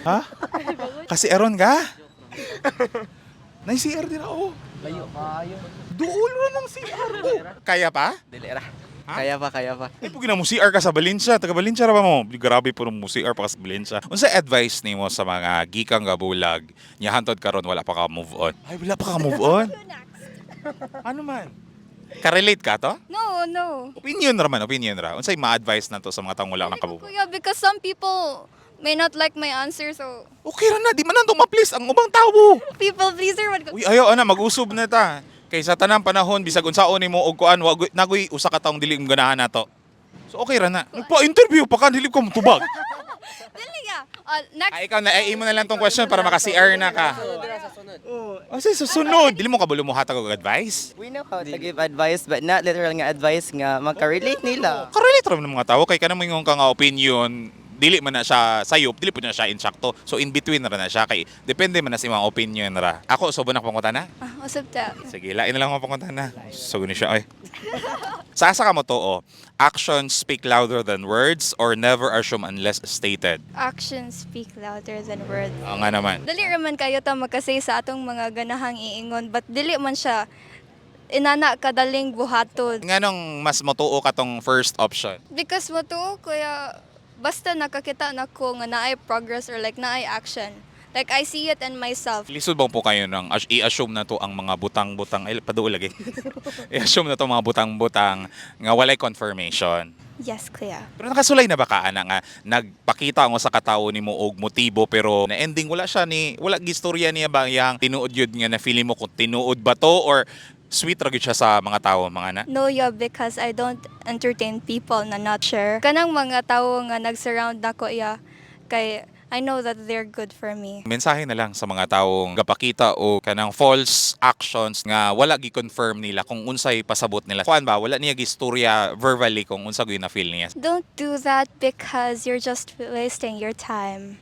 Ha? Kasi eron ka? Nay CR dira oh. Layo kayo. Duol ra ng CR oh. Kaya pa? Dili ra. Ha? Kaya pa. Ay pugina mo CR ka sa Valencia, taga Valencia ra ba mo? Grabe po mo CR pa ka sa Valencia. Unsa advice nimo sa mga gikang nga bulag? Nya hantod karon wala pa ka move on. Ay wala pa ka move on. Ano man? Ka-relate ka to? No. Opinion ra. Unsay ma-advise na to sa mga taong wala nang kabubuan? Kuya, because some people may not like my answer, so Okay ra na, di man nanto ma-please ang ubang tawo. people pleaser would go. Uy, ayaw ana mag-usab na ta. Kay sa tanang panahon bisag unsaon nimo og kuan nagoy usa ka taong dili mo ganahan nato. So okay ra na. Nagpa-interview pa ka dili ko motubag. Dili nga. Next. Ay ikaw na imo na lang tong question para maka-CR na ka. Oh, sa susunod, dili mo kabulo mo hatag og advice. We know how to give advice but not literal nga advice nga magka-relate nila. Karelate ra man ng mga tawo kay kanang mo ka nga opinion dili man na siya sayop, dili po na siya insakto. So in between ra na siya kay depende man na sa imong opinion ra. Ako subo na pangutana. Usap ta. Sige, lain na lang ako pangutana. So ni siya ay. Sa asa ka mo to oh? Actions speak louder than words or never assume unless stated. Actions speak louder than words. Oo nga naman. Dili raman kayo ta magkasay sa atong mga ganahang iingon, but dili man siya inana kadaling buhaton. Nganong mas motuo ka tong first option? Because mo to, kuya, basta nakakita na ko nga naay progress or like naay action. Like I see it in myself. Lisod bang po kayo ng i-assume na to ang mga butang-butang ay paduol lagi. I-assume na to mga butang-butang nga walay confirmation. Yes, kuya. Pero nakasulay na ba ka ana nga nagpakita ang usa ka tawo nimo og motibo pero na ending wala siya ni wala gistorya niya ba yang tinuod yun nga na feeling mo kung tinuod ba to or sweet ra gyud siya sa mga tawo mga na? No, yeah, because I don't entertain people na not sure. Kanang mga tao nga nag-surround nako iya kay I know that they're good for me. Mensahe na lang sa mga taong gapakita o kanang false actions nga wala gi-confirm nila kung unsay pasabot nila. Kuan ba wala niya gistorya verbally kung unsa gyud na feel niya. Don't do that because you're just wasting your time.